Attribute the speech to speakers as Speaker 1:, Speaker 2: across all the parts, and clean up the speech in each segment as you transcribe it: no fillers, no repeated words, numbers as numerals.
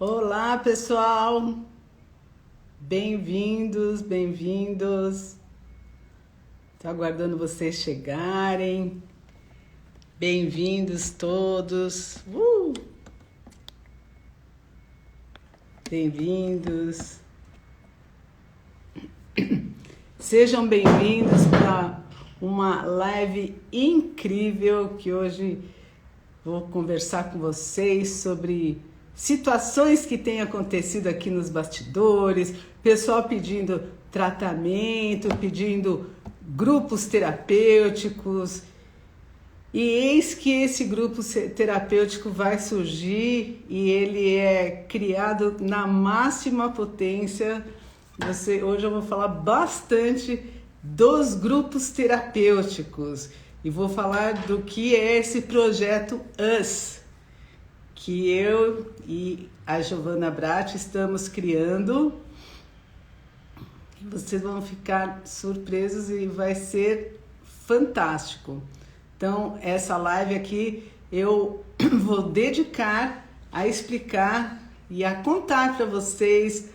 Speaker 1: Olá, pessoal! Bem-vindos, bem-vindos. Estou aguardando vocês chegarem. Bem-vindos todos. Bem-vindos. Sejam bem-vindos para uma live incrível que hoje vou conversar com vocês sobre situações que têm acontecido aqui nos bastidores, pessoal pedindo tratamento, pedindo grupos terapêuticos. E eis que esse grupo terapêutico vai surgir e ele é criado na máxima potência. Hoje eu vou falar bastante dos grupos terapêuticos e vou falar do que é esse projeto US, que eu e a Giovana Bratti estamos criando. Vocês vão ficar surpresos e vai ser fantástico. Então, essa live aqui eu vou dedicar a explicar e a contar para vocês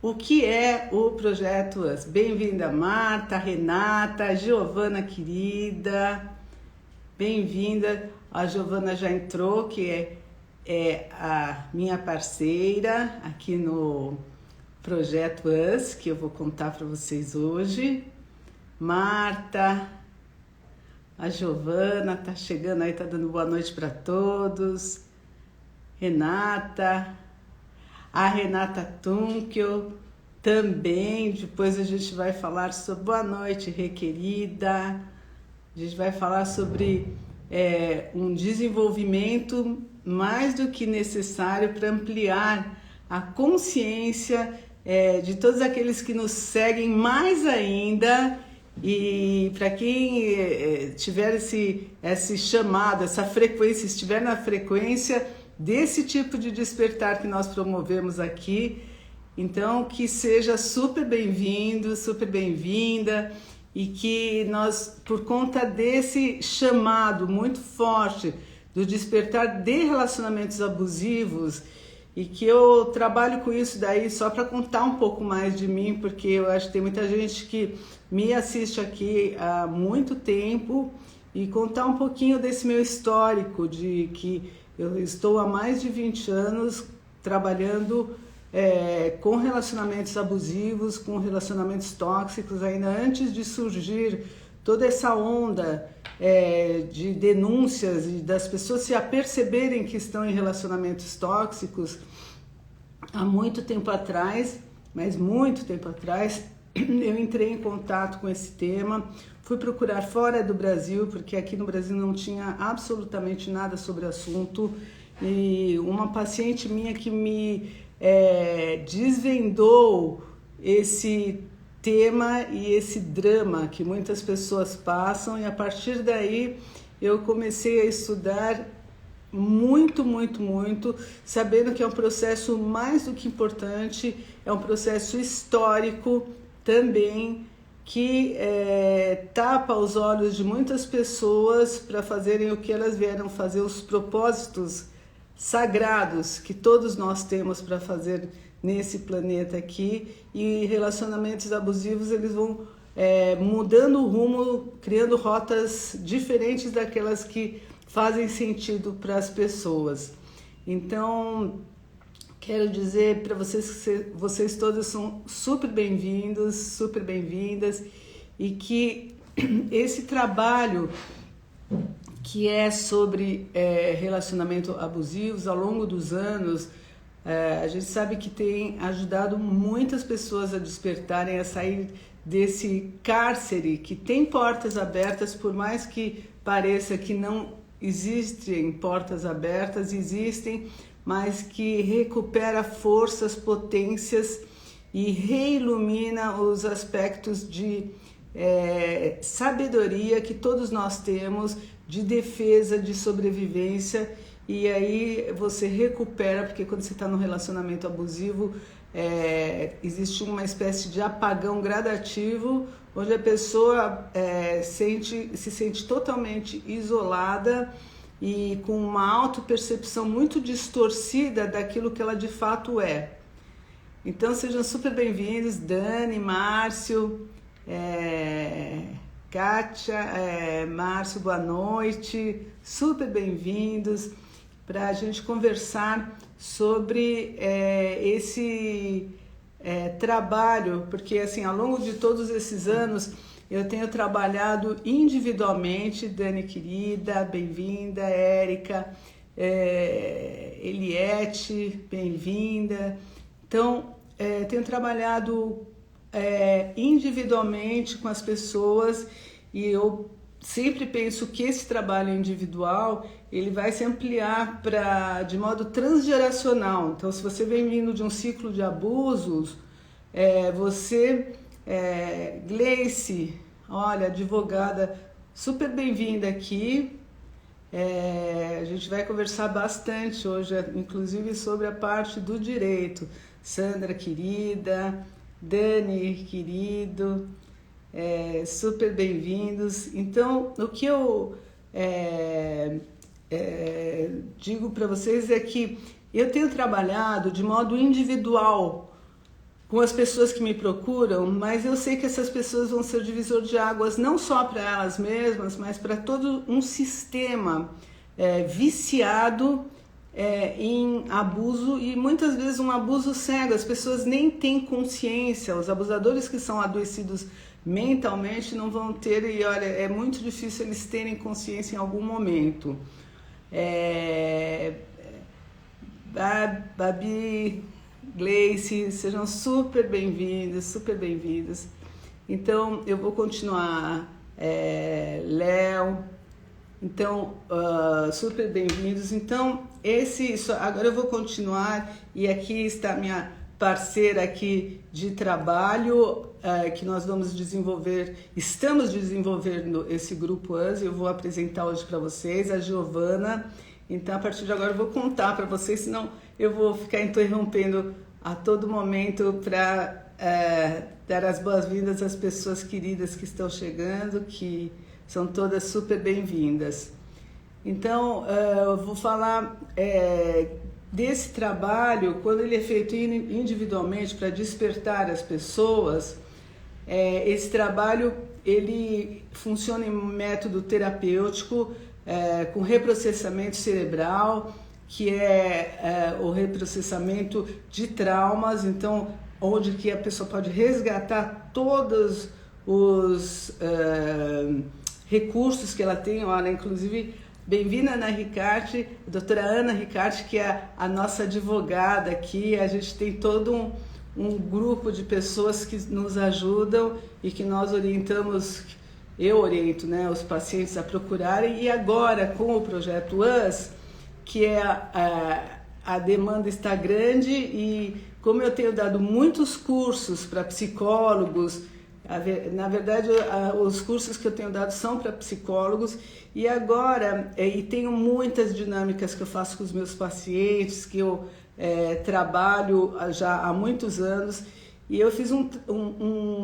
Speaker 1: o que é o Projeto US. Bem-vinda, Marta, Renata, Giovana querida. Bem-vinda. A Giovana já entrou, que é a minha parceira aqui no Projeto US, que eu vou contar para vocês hoje. Marta, a Giovana tá chegando aí, tá dando boa noite para todos. Renata, a Renata Tunkel também. Depois a gente vai falar sobre boa noite, requerida. A gente vai falar sobre um desenvolvimento mais do que necessário para ampliar a consciência de todos aqueles que nos seguem mais ainda. E para quem tiver esse chamado, essa frequência, estiver na frequência desse tipo de despertar que nós promovemos aqui, então que seja super bem-vindo, super bem-vinda, e que nós, por conta desse chamado muito forte do despertar de relacionamentos abusivos, e que eu trabalho com isso daí só para contar um pouco mais de mim, porque eu acho que tem muita gente que me assiste aqui há muito tempo, e contar um pouquinho desse meu histórico, de que eu estou há mais de 20 anos trabalhando com relacionamentos abusivos, com relacionamentos tóxicos, ainda antes de surgir toda essa onda de denúncias e das pessoas se aperceberem que estão em relacionamentos tóxicos. Há muito tempo atrás, mas muito tempo atrás, eu entrei em contato com esse tema, fui procurar fora do Brasil, porque aqui no Brasil não tinha absolutamente nada sobre o assunto, e uma paciente minha que me desvendou esse tema e esse drama que muitas pessoas passam, e a partir daí eu comecei a estudar muito, sabendo que é um processo mais do que importante, é um processo histórico também, que tapa os olhos de muitas pessoas para fazerem o que elas vieram fazer, os propósitos sagrados que todos nós temos para fazer nesse planeta aqui. E relacionamentos abusivos, eles vão mudando o rumo, criando rotas diferentes daquelas que fazem sentido para as pessoas. Então, quero dizer para vocês que vocês todos são super bem-vindos, super bem-vindas, e que esse trabalho que é sobre relacionamento abusivos ao longo dos anos, a gente sabe que tem ajudado muitas pessoas a despertarem, a sair desse cárcere que tem portas abertas, por mais que pareça que não existem portas abertas, existem, mas que recupera forças, potências e reilumina os aspectos de sabedoria que todos nós temos, de defesa, de sobrevivência. E aí você recupera, porque quando você está num relacionamento abusivo, existe uma espécie de apagão gradativo, onde a pessoa se sente totalmente isolada, e com uma autopercepção muito distorcida daquilo que ela de fato é. Então sejam super bem-vindos, Dani, Márcio, Kátia, Márcio, boa noite, super bem-vindos para a gente conversar sobre esse trabalho, porque assim, ao longo de todos esses anos eu tenho trabalhado individualmente, Dani querida, bem-vinda, Érica, Eliette, bem-vinda. Então, tenho trabalhado individualmente com as pessoas e eu sempre penso que esse trabalho individual ele vai se ampliar de modo transgeracional. Então, se você vem vindo de um ciclo de abusos, Gleice, olha, advogada, super bem-vinda aqui. A gente vai conversar bastante hoje, inclusive sobre a parte do direito. Sandra, querida, Dani, querido, super bem-vindos. Então, o que eu digo para vocês é que eu tenho trabalhado de modo individual com as pessoas que me procuram, mas eu sei que essas pessoas vão ser divisor de águas não só para elas mesmas, mas para todo um sistema viciado em abuso e muitas vezes um abuso cego. As pessoas nem têm consciência, os abusadores que são adoecidos mentalmente não vão ter, e olha, é muito difícil eles terem consciência em algum momento. Babi, Gleice, sejam super bem-vindos, super bem-vindos. Então, eu vou continuar, Léo, então, super bem-vindos. Então, agora eu vou continuar, e aqui está minha parceira aqui de trabalho, que nós vamos desenvolver, estamos desenvolvendo esse grupo US, eu vou apresentar hoje para vocês, a Giovana. Então, a partir de agora eu vou contar para vocês, senão eu vou ficar interrompendo a todo momento para dar as boas-vindas às pessoas queridas que estão chegando, que são todas super bem-vindas. Então, eu vou falar desse trabalho, quando ele é feito individualmente para despertar as pessoas. Esse trabalho ele funciona em método terapêutico, com reprocessamento cerebral, que é o reprocessamento de traumas, então onde que a pessoa pode resgatar todos os recursos que ela tem. Olha, inclusive, bem-vinda Ana Ricarte, a doutora Ana Ricarte, que é a nossa advogada aqui. A gente tem todo um grupo de pessoas que nos ajudam e que nós orientamos. Eu oriento, né, os pacientes a procurarem, e agora com o projeto US, que a demanda está grande, e como eu tenho dado muitos cursos para psicólogos, na verdade os cursos que eu tenho dado são para psicólogos, e agora e tenho muitas dinâmicas que eu faço com os meus pacientes, que eu trabalho já há muitos anos, e eu fiz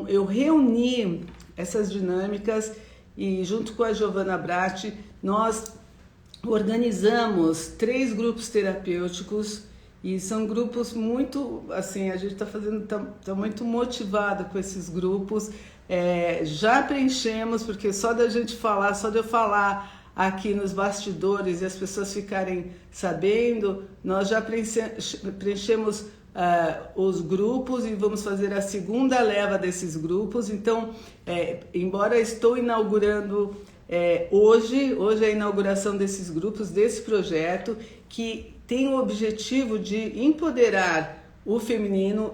Speaker 1: eu reuni essas dinâmicas, e junto com a Giovana Bratti, nós organizamos 3 grupos terapêuticos, e são grupos muito, assim, a gente tá muito motivado com esses grupos. Já preenchemos, porque só de eu falar aqui nos bastidores e as pessoas ficarem sabendo, nós já preenchemos os grupos, e vamos fazer a segunda leva desses grupos. Então, embora estou inaugurando hoje é a inauguração desses grupos, desse projeto, que tem o objetivo de empoderar o feminino.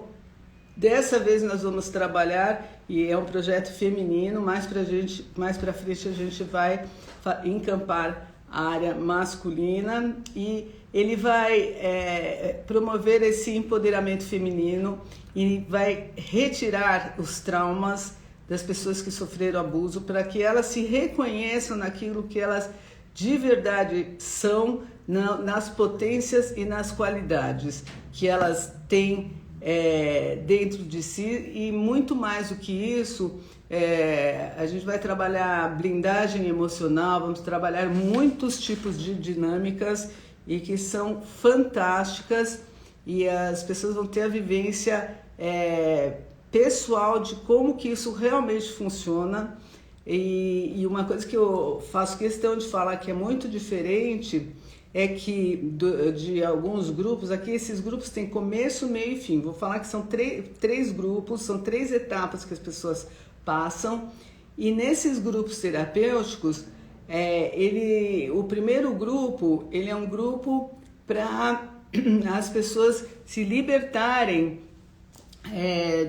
Speaker 1: Dessa vez nós vamos trabalhar, e é um projeto feminino, mais para frente a gente vai encampar a área masculina, e ele vai promover esse empoderamento feminino e vai retirar os traumas das pessoas que sofreram abuso, para que elas se reconheçam naquilo que elas de verdade são, nas potências e nas qualidades que elas têm dentro de si. E muito mais do que isso, A gente vai trabalhar blindagem emocional, vamos trabalhar muitos tipos de dinâmicas e que são fantásticas, e as pessoas vão ter a vivência pessoal de como que isso realmente funciona. E uma coisa que eu faço questão de falar que é muito diferente é que de alguns grupos, aqui esses grupos têm começo, meio e fim. Vou falar que são três grupos, são 3 etapas que as pessoas passam, e nesses grupos terapêuticos, o primeiro grupo, ele é um grupo para as pessoas se libertarem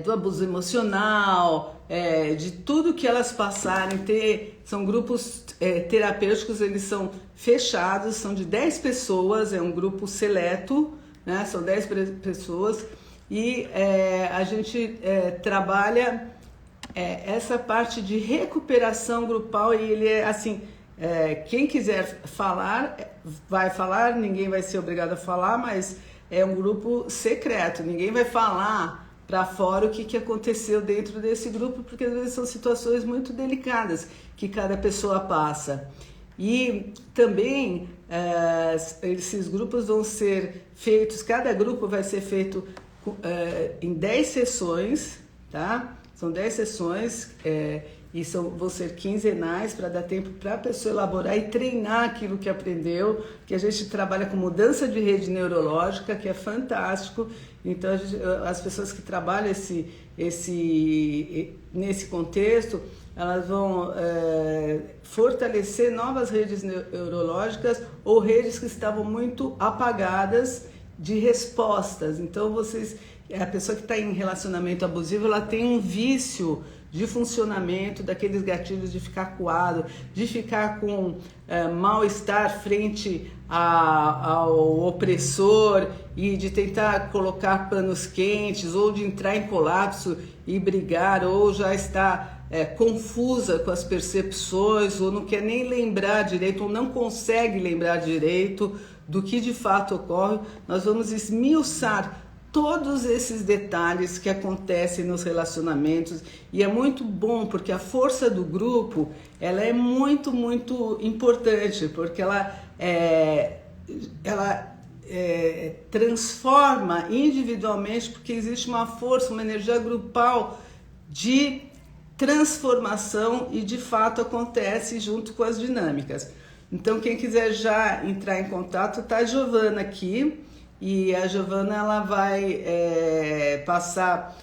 Speaker 1: do abuso emocional, de tudo que elas passarem. São grupos terapêuticos, eles são fechados, são de 10 pessoas, é um grupo seleto, né? São 10 pessoas, e a gente trabalha essa parte de recuperação grupal, e ele é assim, quem quiser falar, vai falar, ninguém vai ser obrigado a falar, mas é um grupo secreto, ninguém vai falar para fora o que aconteceu dentro desse grupo, porque às vezes são situações muito delicadas que cada pessoa passa. E também esses grupos vão ser feitos, cada grupo vai ser feito em 10 sessões, tá? São 10 sessões e vão ser quinzenais, para dar tempo para a pessoa elaborar e treinar aquilo que aprendeu, que a gente trabalha com mudança de rede neurológica, que é fantástico. Então as pessoas que trabalham nesse contexto, elas vão fortalecer novas redes neurológicas ou redes que estavam muito apagadas de respostas. Então a pessoa que está em relacionamento abusivo, ela tem um vício de funcionamento daqueles gatilhos de ficar acuado, de ficar com mal-estar frente ao opressor e de tentar colocar panos quentes, ou de entrar em colapso e brigar, ou já está confusa com as percepções, ou não quer nem lembrar direito, ou não consegue lembrar direito do que de fato ocorre. Nós vamos esmiuçar todos esses detalhes que acontecem nos relacionamentos, e é muito bom porque a força do grupo, ela é muito, muito importante, porque ela transforma individualmente, porque existe uma força, uma energia grupal de transformação, e de fato acontece junto com as dinâmicas. Então quem quiser já entrar em contato, tá a Giovana aqui, e a Giovana ela vai passar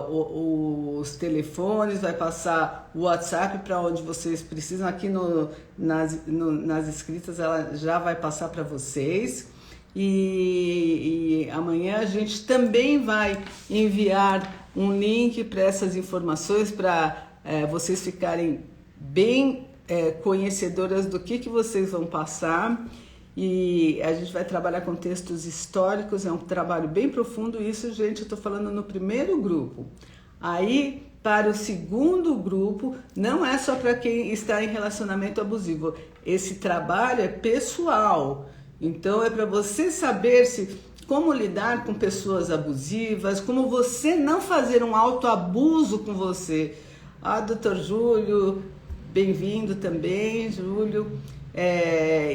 Speaker 1: os telefones, vai passar o WhatsApp para onde vocês precisam. Aqui nas escritas ela já vai passar para vocês. E amanhã a gente também vai enviar um link para essas informações, para vocês ficarem bem conhecedoras do que vocês vão passar. E a gente vai trabalhar com textos históricos, é um trabalho bem profundo. Isso, gente, eu estou falando no primeiro grupo. Aí, para o segundo grupo, não é só para quem está em relacionamento abusivo. Esse trabalho é pessoal. Então, é para você saber como lidar com pessoas abusivas, como você não fazer um autoabuso com você. Dr. Júlio, bem-vindo também, Júlio.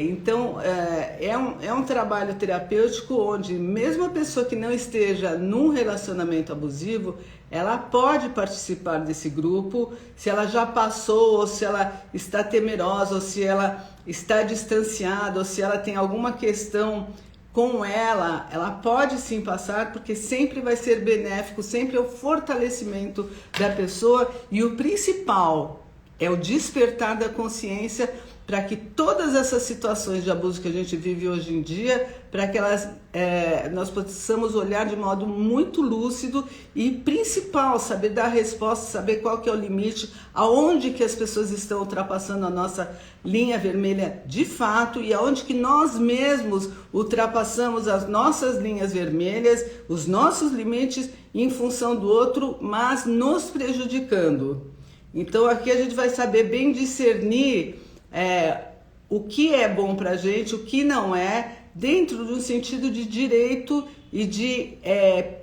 Speaker 1: Então é um trabalho terapêutico onde mesmo a pessoa que não esteja num relacionamento abusivo, ela pode participar desse grupo, se ela já passou, ou se ela está temerosa, ou se ela está distanciada, ou se ela tem alguma questão com ela pode sim passar, porque sempre vai ser benéfico, sempre é o fortalecimento da pessoa, e o principal é o despertar da consciência, para que todas essas situações de abuso que a gente vive hoje em dia, para que nós possamos olhar de modo muito lúcido, e principal, saber dar resposta, saber qual que é o limite, aonde que as pessoas estão ultrapassando a nossa linha vermelha de fato, e aonde que nós mesmos ultrapassamos as nossas linhas vermelhas, os nossos limites em função do outro, mas nos prejudicando. Então aqui a gente vai saber bem discernir o que é bom pra gente, o que não é, dentro de um sentido de direito e de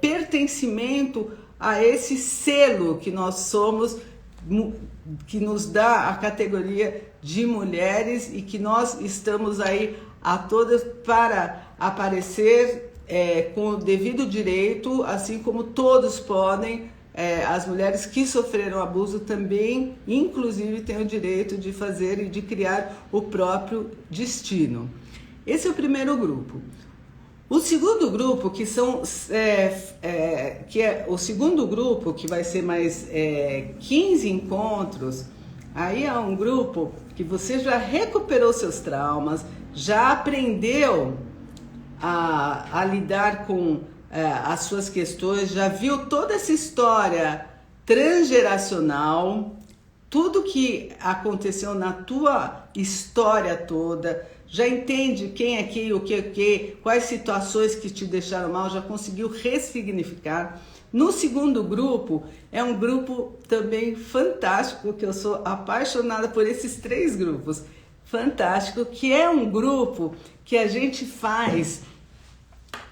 Speaker 1: pertencimento a esse selo que nós somos que nos dá a categoria de mulheres e que nós estamos aí a todas para aparecer com o devido direito, assim como todos podem. As mulheres que sofreram abuso também, inclusive, têm o direito de fazer e de criar o próprio destino. Esse é o primeiro grupo. O segundo grupo, que é o segundo grupo, que vai ser mais 15 encontros, aí é um grupo que você já recuperou seus traumas, já aprendeu a lidar com as suas questões, já viu toda essa história transgeracional, tudo que aconteceu na tua história toda, já entende quem é quem, o que é que, quais situações que te deixaram mal, já conseguiu ressignificar. No segundo grupo, é um grupo também fantástico, que eu sou apaixonada por esses 3 grupos, fantástico, que é um grupo que a gente faz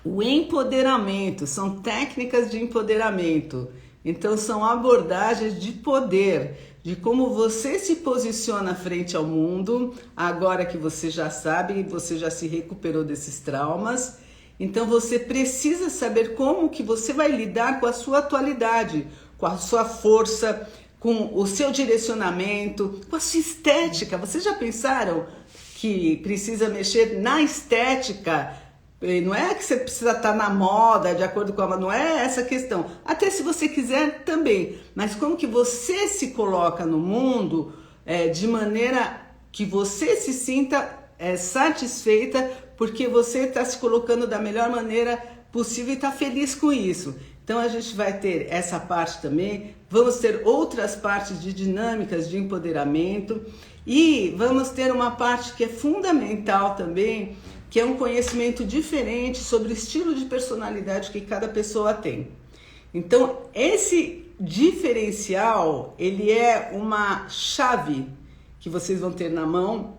Speaker 1: o empoderamento, são técnicas de empoderamento, então são abordagens de poder, de como você se posiciona frente ao mundo, agora que você já sabe, você já se recuperou desses traumas, então você precisa saber como que você vai lidar com a sua atualidade, com a sua força, com o seu direcionamento, com a sua estética. Vocês já pensaram que precisa mexer na estética? Não é que você precisa estar na moda, de acordo com a moda, não é essa a questão. Até se você quiser também, mas como que você se coloca no mundo de maneira que você se sinta satisfeita, porque você está se colocando da melhor maneira possível e está feliz com isso. Então a gente vai ter essa parte também, vamos ter outras partes de dinâmicas de empoderamento e vamos ter uma parte que é fundamental também, que é um conhecimento diferente sobre o estilo de personalidade que cada pessoa tem. Então, esse diferencial, ele é uma chave que vocês vão ter na mão,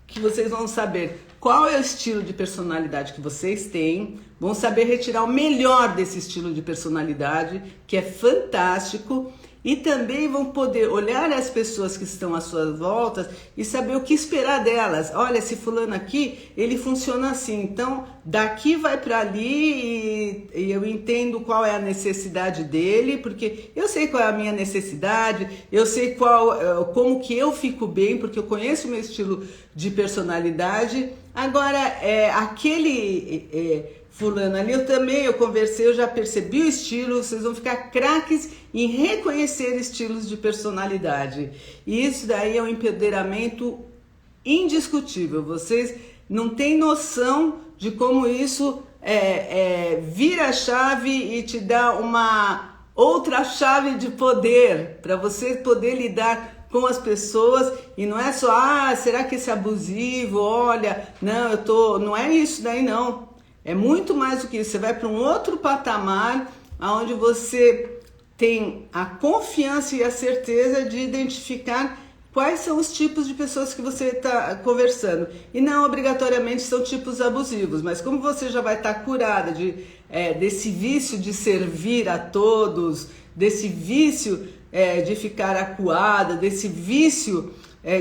Speaker 1: que vocês vão saber qual é o estilo de personalidade que vocês têm, vão saber retirar o melhor desse estilo de personalidade, que é fantástico, e também vão poder olhar as pessoas que estão às suas voltas e saber o que esperar delas. Olha, esse fulano aqui, ele funciona assim, então daqui vai para ali e eu entendo qual é a necessidade dele, porque eu sei qual é a minha necessidade, eu sei como que eu fico bem, porque eu conheço o meu estilo de personalidade. Agora, aquele fulano ali, eu conversei, eu já percebi o estilo, vocês vão ficar craques em reconhecer estilos de personalidade. E isso daí é um empoderamento indiscutível. Vocês não têm noção de como isso vira a chave e te dá uma outra chave de poder para você poder lidar com as pessoas. E não é só, será que esse é abusivo? Olha, não é isso daí não. É muito mais do que isso. Você vai para um outro patamar onde você tem a confiança e a certeza de identificar quais são os tipos de pessoas que você está conversando. E não obrigatoriamente são tipos abusivos, mas como você já vai estar curada desse vício de servir a todos, desse vício de ficar acuada, desse vício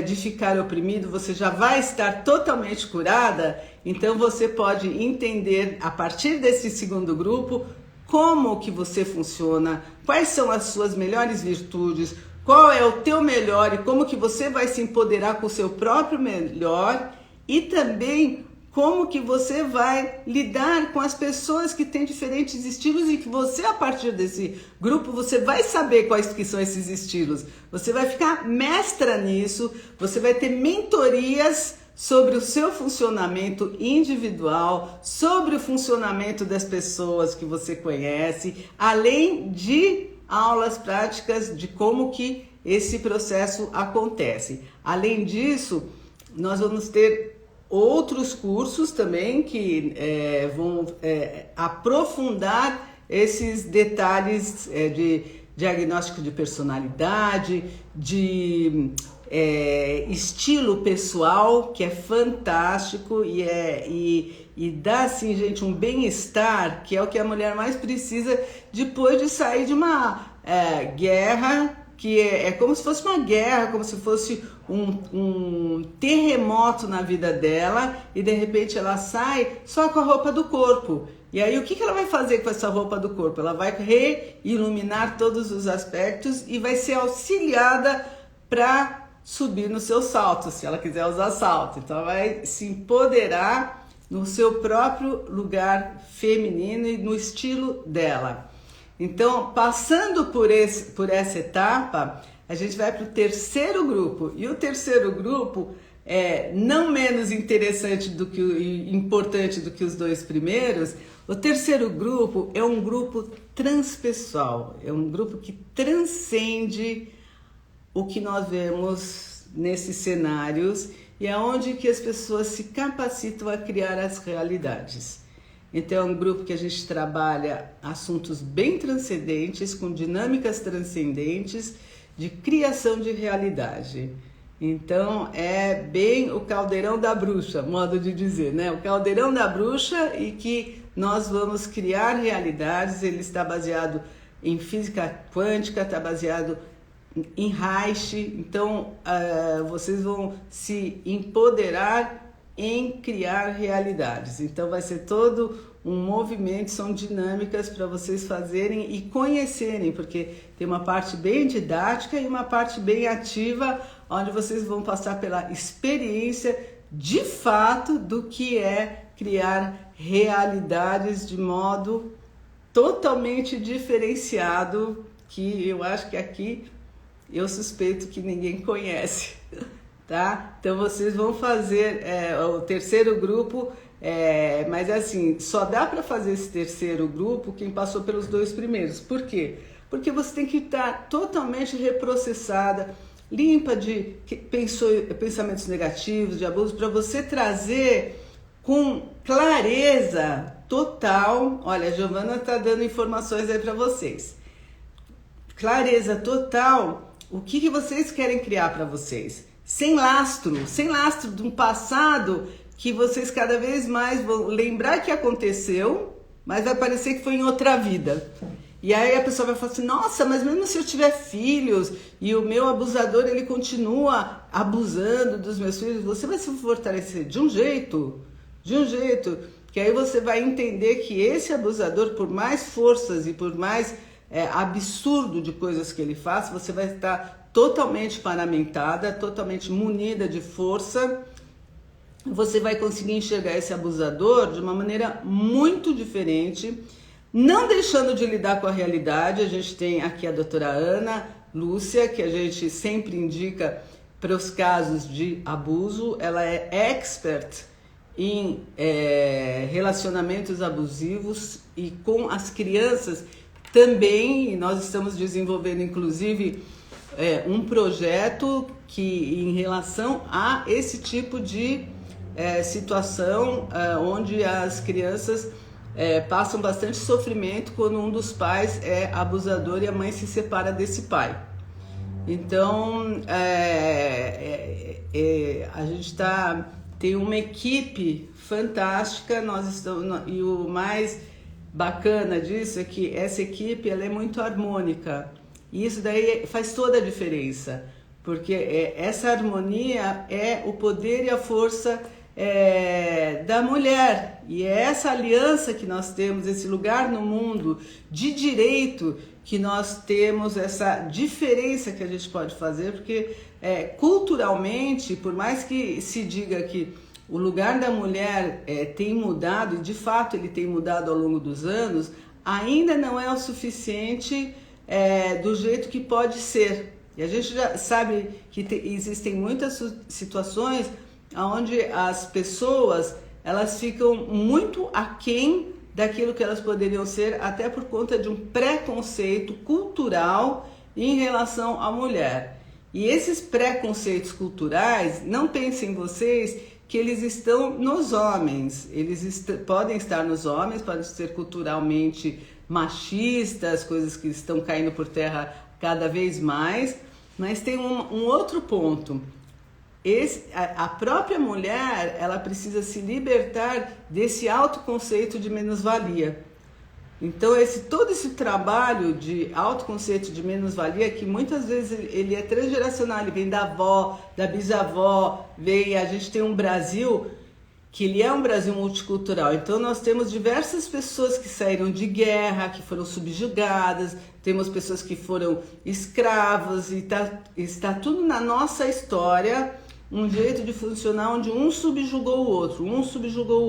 Speaker 1: de ficar oprimido, você já vai estar totalmente curada. Então você pode entender a partir desse segundo grupo como que você funciona, quais são as suas melhores virtudes, qual é o teu melhor e como que você vai se empoderar com o seu próprio melhor, e também como que você vai lidar com as pessoas que têm diferentes estilos e que você, a partir desse grupo, você vai saber quais que são esses estilos. Você vai ficar mestra nisso, você vai ter mentorias sobre o seu funcionamento individual, sobre o funcionamento das pessoas que você conhece, além de aulas práticas de como que esse processo acontece. Além disso, nós vamos ter outros cursos também que vão aprofundar esses detalhes de diagnóstico de personalidade, de estilo pessoal, que é fantástico e dá assim, gente, um bem-estar, que é o que a mulher mais precisa depois de sair de uma guerra que é como se fosse uma guerra, como se fosse um terremoto na vida dela, e de repente ela sai só com a roupa do corpo. E aí o que ela vai fazer com essa roupa do corpo? Ela vai reiluminar todos os aspectos e vai ser auxiliada para subir no seu salto, se ela quiser usar salto. Então ela vai se empoderar no seu próprio lugar feminino e no estilo dela. Então, passando por essa etapa, a gente vai para o terceiro grupo. E o terceiro grupo é não menos interessante importante do que os dois primeiros. O terceiro grupo é um grupo transpessoal, é um grupo que transcende o que nós vemos nesses cenários e é onde que as pessoas se capacitam a criar as realidades. Então é um grupo que a gente trabalha assuntos bem transcendentes, com dinâmicas transcendentes de criação de realidade. Então é bem o caldeirão da bruxa, modo de dizer, né? O caldeirão da bruxa, e que nós vamos criar realidades. Ele está baseado em física quântica, está baseado em Reich. Então vocês vão se empoderar em criar realidades. Então vai ser todo um movimento, são dinâmicas para vocês fazerem e conhecerem, porque tem uma parte bem didática e uma parte bem ativa, onde vocês vão passar pela experiência de fato do que é criar realidades de modo totalmente diferenciado, que eu acho que aqui eu suspeito que ninguém conhece. Tá? Então vocês vão fazer o terceiro grupo, mas assim, só dá para fazer esse terceiro grupo quem passou pelos dois primeiros. Por quê? Porque você tem que estar totalmente reprocessada, limpa de pensamentos negativos, de abuso, para você trazer com clareza total. Olha, a Giovana está dando informações aí para vocês. Clareza total, o que vocês querem criar para vocês. Sem lastro de um passado que vocês cada vez mais vão lembrar que aconteceu, mas vai parecer que foi em outra vida. E aí a pessoa vai falar assim, nossa, mas mesmo se eu tiver filhos e o meu abusador ele continua abusando dos meus filhos, você vai se fortalecer de um jeito, que aí você vai entender que esse abusador, por mais forças e por mais absurdo de coisas que ele faz, você vai estar totalmente paramentada, totalmente munida de força. Você vai conseguir enxergar esse abusador de uma maneira muito diferente, não deixando de lidar com a realidade. A gente tem aqui a doutora Ana Lúcia, que a gente sempre indica para os casos de abuso. Ela é expert em relacionamentos abusivos e com as crianças também. Nós estamos desenvolvendo, inclusive, um projeto que em relação a esse tipo de situação, onde as crianças passam bastante sofrimento quando um dos pais é abusador e a mãe se separa desse pai. Então a gente tem uma equipe fantástica. Nós estamos, e o mais bacana disso é que essa equipe ela é muito harmônica. E isso daí faz toda a diferença, porque essa harmonia é o poder e a força da mulher. E é essa aliança que nós temos, esse lugar no mundo de direito que nós temos, essa diferença que a gente pode fazer, porque culturalmente, por mais que se diga que o lugar da mulher tem mudado, e de fato ele tem mudado ao longo dos anos, ainda não é o suficiente do jeito que pode ser. E a gente já sabe que existem muitas situações onde as pessoas elas ficam muito aquém daquilo que elas poderiam ser, até por conta de um preconceito cultural em relação à mulher. E esses preconceitos culturais, não pensem vocês que eles estão nos homens. Eles podem estar nos homens, podem ser culturalmente machistas, coisas que estão caindo por terra cada vez mais, mas tem um outro ponto. A própria mulher ela precisa se libertar desse autoconceito de menos-valia, Então, todo esse trabalho de autoconceito de menos-valia, que muitas vezes ele é transgeracional, ele vem da avó, da bisavó, a gente tem um Brasil que ele é um Brasil multicultural. Então, nós temos diversas pessoas que saíram de guerra, que foram subjugadas, temos pessoas que foram escravos, e está tudo na nossa história, um jeito de funcionar onde um subjugou o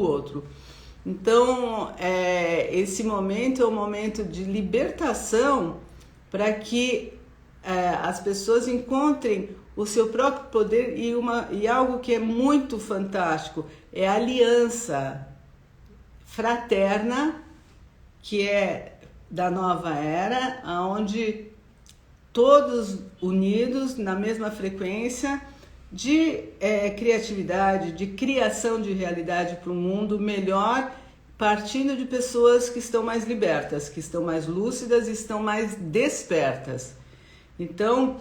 Speaker 1: outro. Então, esse momento é um momento de libertação para que as pessoas encontrem o seu próprio poder e algo que é muito fantástico, é a aliança fraterna, que é da nova era, onde todos unidos na mesma frequência de criatividade, de criação de realidade para um mundo melhor, partindo de pessoas que estão mais libertas, que estão mais lúcidas e estão mais despertas. Então,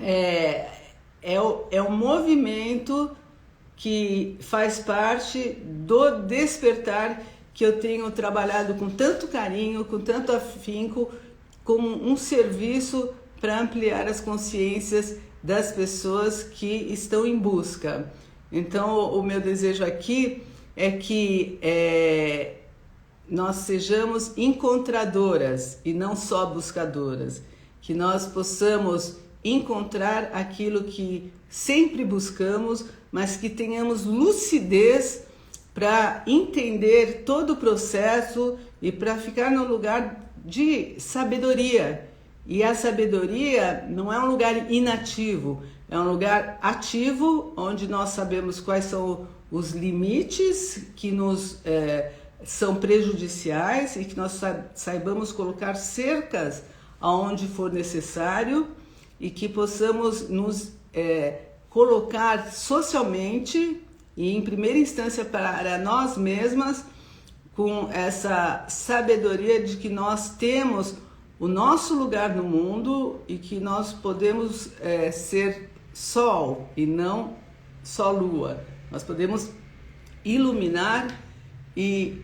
Speaker 1: é um movimento que faz parte do despertar que eu tenho trabalhado com tanto carinho, com tanto afinco, como um serviço para ampliar as consciências das pessoas que estão em busca. Então, o meu desejo aqui é que nós sejamos encontradoras e não só buscadoras, que nós possamos encontrar aquilo que sempre buscamos, mas que tenhamos lucidez para entender todo o processo e para ficar no lugar de sabedoria. E a sabedoria não é um lugar inativo, é um lugar ativo, onde nós sabemos quais são os limites que nos são prejudiciais e que nós saibamos colocar cercas aonde for necessário e que possamos nos colocar socialmente e em primeira instância para nós mesmas com essa sabedoria de que nós temos o nosso lugar no mundo e que nós podemos ser sol e não só lua. Nós podemos iluminar e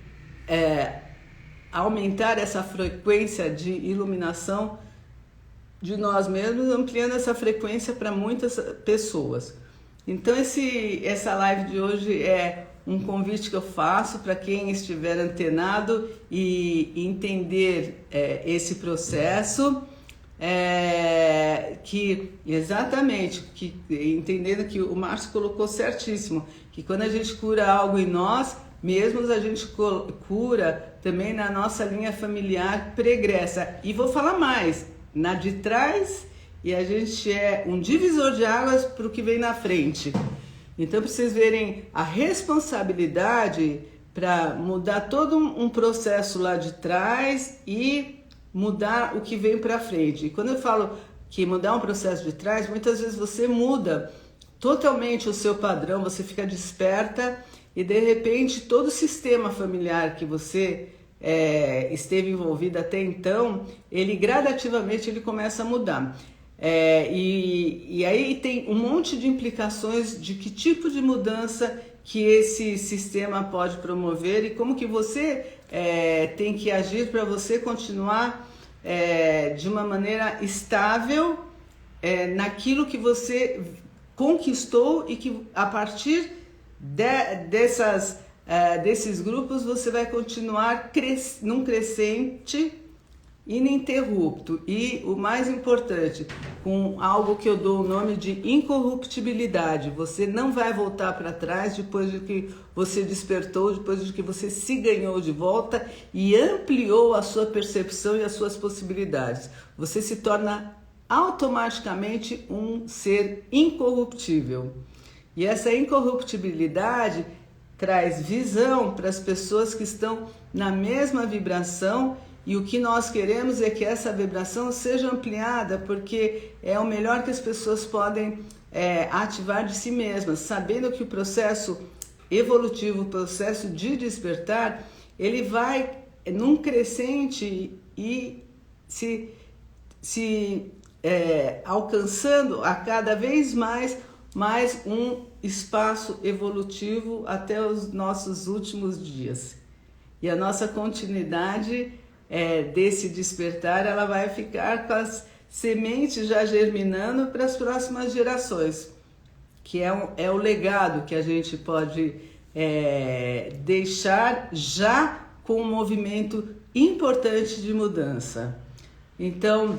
Speaker 1: aumentar essa frequência de iluminação de nós mesmos, ampliando essa frequência para muitas pessoas. Então essa live de hoje é um convite que eu faço para quem estiver antenado e entender esse processo, entendendo que o Márcio colocou certíssimo, que quando a gente cura algo em nós mesmos, a gente cura também na nossa linha familiar pregressa. E vou falar mais, na de trás, e a gente é um divisor de águas para o que vem na frente. Então, para vocês verem a responsabilidade para mudar todo um processo lá de trás e mudar o que vem para frente. E quando eu falo que mudar um processo de trás, muitas vezes você muda totalmente o seu padrão, você fica desperta e de repente todo o sistema familiar que você esteve envolvido até então, ele gradativamente ele começa a mudar. E aí tem um monte de implicações de que tipo de mudança que esse sistema pode promover e como que você tem que agir para você continuar de uma maneira estável naquilo que você conquistou e que a partir desses grupos você vai continuar num crescente ininterrupto e o mais importante, com algo que eu dou o nome de incorruptibilidade. Você não vai voltar para trás depois de que você despertou, depois de que você se ganhou de volta e ampliou a sua percepção e as suas possibilidades. Você se torna automaticamente um ser incorruptível. E essa incorruptibilidade traz visão para as pessoas que estão na mesma vibração. E o que nós queremos é que essa vibração seja ampliada, porque é o melhor que as pessoas podem ativar de si mesmas, sabendo que o processo evolutivo, o processo de despertar, ele vai num crescente e se alcançando a cada vez mais um espaço evolutivo até os nossos últimos dias. E a nossa continuidade desse despertar, ela vai ficar com as sementes já germinando para as próximas gerações, que é o legado que a gente pode deixar já com um movimento importante de mudança. Então,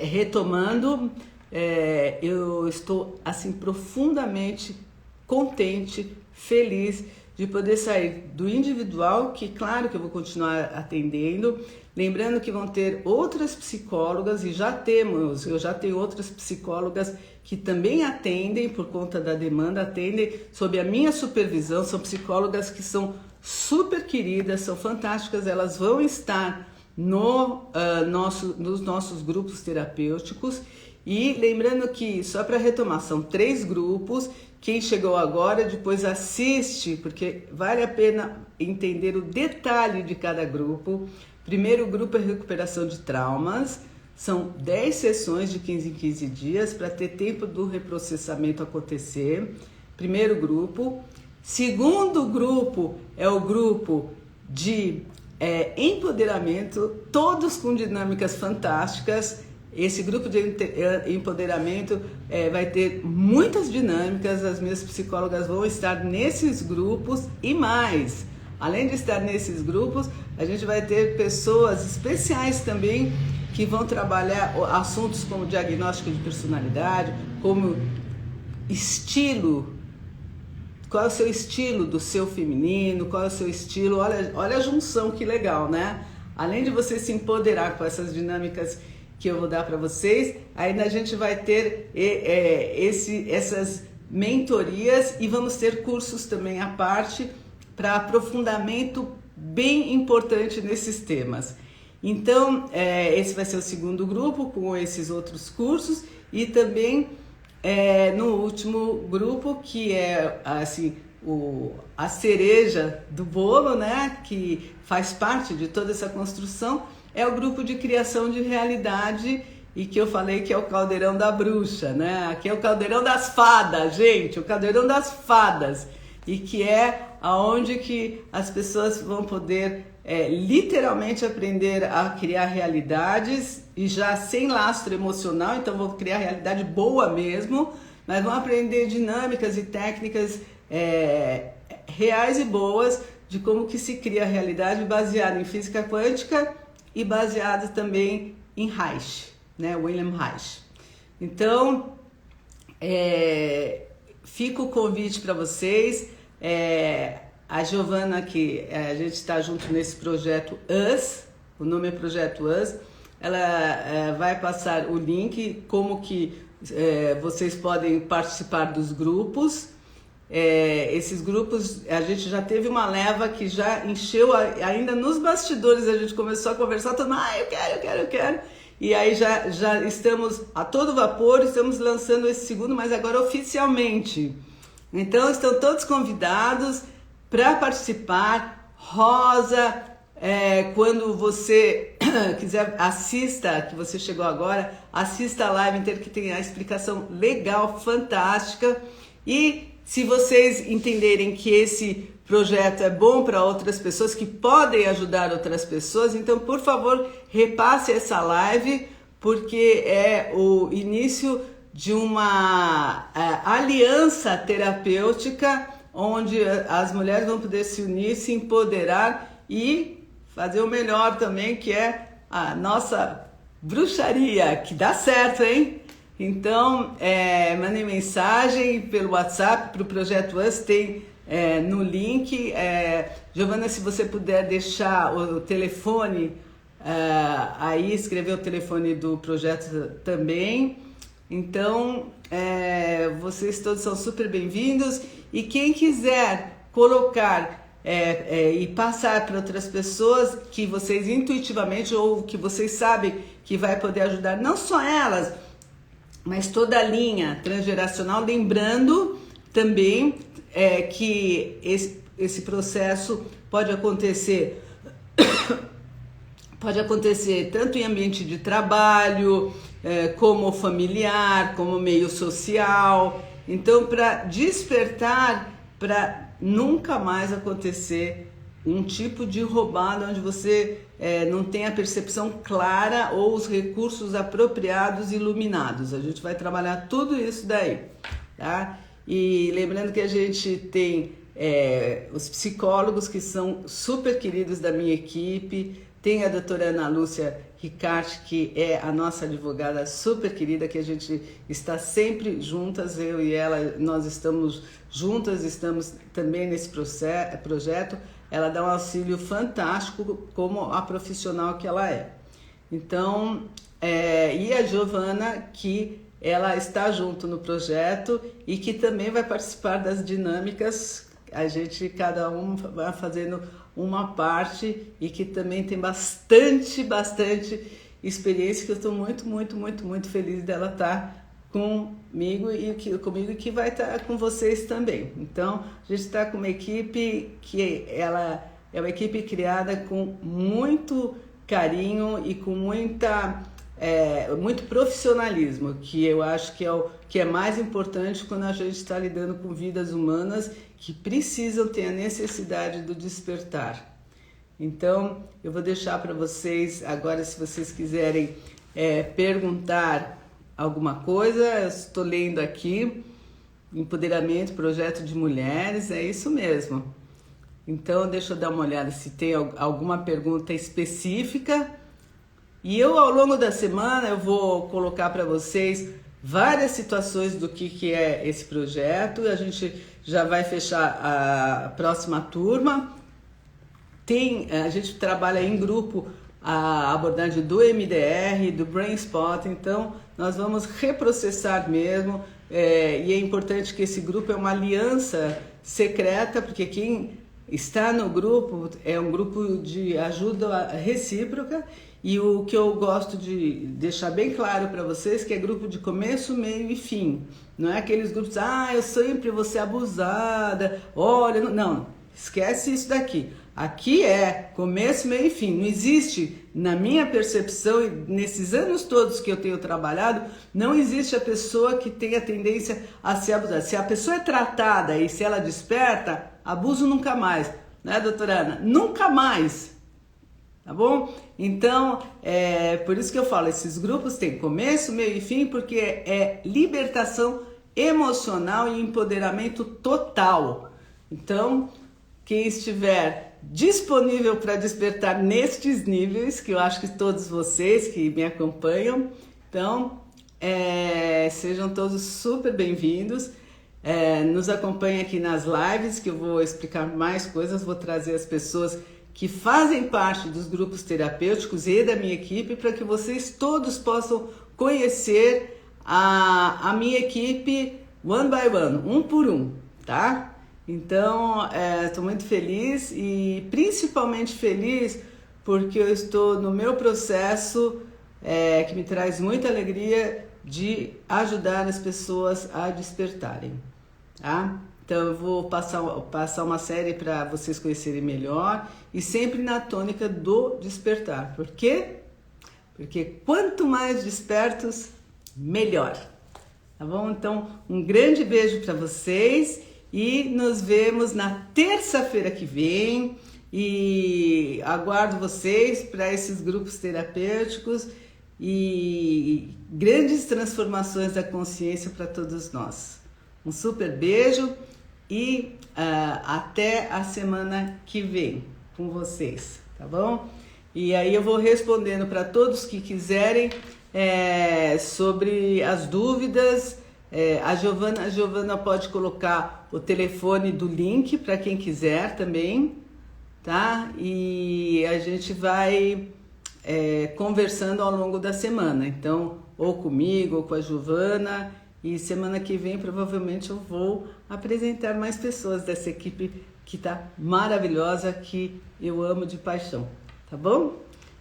Speaker 1: retomando, eu estou assim profundamente contente, feliz de poder sair do individual, que claro que eu vou continuar atendendo, lembrando que vão ter outras psicólogas, e eu já tenho outras psicólogas que também atendem por conta da demanda, atendem sob a minha supervisão, são psicólogas que são super queridas, são fantásticas, elas vão estar nos nossos grupos terapêuticos. E lembrando que, só para retomar, são 3 grupos. Quem chegou agora, depois assiste, porque vale a pena entender o detalhe de cada grupo. Primeiro grupo é recuperação de traumas. São 10 sessões de 15 em 15 dias para ter tempo do reprocessamento acontecer. Primeiro grupo. Segundo grupo é o grupo de empoderamento, todos com dinâmicas fantásticas. Esse grupo de empoderamento vai ter muitas dinâmicas, as minhas psicólogas vão estar nesses grupos e mais. Além de estar nesses grupos, a gente vai ter pessoas especiais também que vão trabalhar assuntos como diagnóstico de personalidade, como estilo. Qual é o seu estilo do seu feminino? Qual é o seu estilo? Olha a junção, que legal, né? Além de você se empoderar com essas dinâmicas que eu vou dar para vocês, ainda a gente vai ter essas mentorias e vamos ter cursos também à parte para aprofundamento bem importante nesses temas. Então, esse vai ser o segundo grupo com esses outros cursos e também no último grupo, que é assim, a cereja do bolo, né, que faz parte de toda essa construção, é o grupo de criação de realidade, e que eu falei que é o caldeirão da bruxa, né? Aqui é o caldeirão das fadas, gente, o caldeirão das fadas, e que é aonde que as pessoas vão poder literalmente aprender a criar realidades, e já sem lastro emocional, então vão criar realidade boa mesmo, mas vão aprender dinâmicas e técnicas reais e boas de como que se cria a realidade baseada em física quântica e baseado também em Reich, né? Wilhelm Reich. Então, fica o convite para vocês. A Giovana, que a gente está junto nesse projeto US, o nome é Projeto US, ela vai passar o link, como que vocês podem participar dos grupos. Esses grupos, a gente já teve uma leva que já encheu, ainda nos bastidores a gente começou a conversar, todo mundo, eu quero, e aí já estamos a todo vapor, estamos lançando esse segundo, mas agora oficialmente. Então estão todos convidados para participar. Rosa, quando você quiser, assista, que você chegou agora, assista a live inteira, que tem a explicação legal, fantástica. E se vocês entenderem que esse projeto é bom para outras pessoas, que podem ajudar outras pessoas, então, por favor, repasse essa live, porque é o início de uma aliança terapêutica, onde as mulheres vão poder se unir, se empoderar e fazer o melhor também, que é a nossa bruxaria, que dá certo, hein? Então, mandem mensagem pelo WhatsApp para o Projeto US, tem no link. Giovana, se você puder deixar o telefone, aí escrever o telefone do projeto também. Então, vocês todos são super bem-vindos. E quem quiser colocar e passar para outras pessoas que vocês intuitivamente ou que vocês sabem que vai poder ajudar, não só elas, mas toda a linha transgeracional, lembrando também que esse processo pode acontecer tanto em ambiente de trabalho, como familiar, como meio social. Então, para despertar, para nunca mais acontecer um tipo de roubada onde você não tem a percepção clara ou os recursos apropriados iluminados. A gente vai trabalhar tudo isso daí, tá? E lembrando que a gente tem os psicólogos que são super queridos da minha equipe, tem a doutora Ana Lúcia Ricarte, que é a nossa advogada super querida, que a gente está sempre juntas, eu e ela, nós estamos juntas, estamos também nesse projeto. Ela dá um auxílio fantástico como a profissional que ela é. Então, e a Giovana, que ela está junto no projeto e que também vai participar das dinâmicas, a gente, cada um vai fazendo uma parte e que também tem bastante experiência, que eu estou muito feliz dela estar comigo e que vai estar com vocês também. Então, a gente está com uma equipe que ela é uma equipe criada com muito carinho e com muito profissionalismo, que eu acho que é o que é mais importante quando a gente está lidando com vidas humanas que precisam ter a necessidade do despertar. Então, eu vou deixar para vocês agora, se vocês quiserem perguntar alguma coisa. Eu estou lendo aqui, empoderamento, projeto de mulheres, é isso mesmo. Então, deixa eu dar uma olhada se tem alguma pergunta específica. E eu, ao longo da semana, eu vou colocar para vocês várias situações do que é esse projeto. A gente já vai fechar a próxima turma. A gente trabalha em grupo a abordagem do MDR, do Brain Spot, então nós vamos reprocessar mesmo, e é importante que esse grupo é uma aliança secreta, porque quem está no grupo é um grupo de ajuda recíproca, e o que eu gosto de deixar bem claro para vocês, que é grupo de começo, meio e fim. Não é aqueles grupos, eu sempre vou ser abusada, olha, não, esquece isso daqui. Aqui é começo, meio e fim. Não existe, na minha percepção, e nesses anos todos que eu tenho trabalhado, não existe a pessoa que tenha tendência a ser abusada. Se a pessoa é tratada e se ela desperta, abuso nunca mais, né, doutora Ana? Nunca mais, tá bom? Então, por isso que eu falo, esses grupos têm começo, meio e fim, porque é libertação emocional e empoderamento total. Então, quem estiver disponível para despertar nestes níveis, que eu acho que todos vocês que me acompanham, então sejam todos super bem-vindos. Nos acompanhem aqui nas lives, que eu vou explicar mais coisas, vou trazer as pessoas que fazem parte dos grupos terapêuticos e da minha equipe, para que vocês todos possam conhecer a minha equipe one by one, um por um, tá? Então, estou muito feliz e principalmente feliz porque eu estou no meu processo que me traz muita alegria de ajudar as pessoas a despertarem, tá? Então, eu vou passar uma série para vocês conhecerem melhor e sempre na tônica do despertar. Por quê? Porque quanto mais despertos, melhor. Tá bom? Então, um grande beijo para vocês. E nos vemos na terça-feira que vem e aguardo vocês para esses grupos terapêuticos e grandes transformações da consciência para todos nós. Um super beijo e até a semana que vem com vocês, tá bom? E aí eu vou respondendo para todos que quiserem sobre as dúvidas. A Giovana pode colocar o telefone do link para quem quiser também, tá? E a gente vai conversando ao longo da semana, então, ou comigo, ou com a Giovana, e semana que vem provavelmente eu vou apresentar mais pessoas dessa equipe que tá maravilhosa, que eu amo de paixão, tá bom?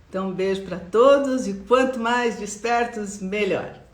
Speaker 1: Então, um beijo para todos e quanto mais despertos, melhor!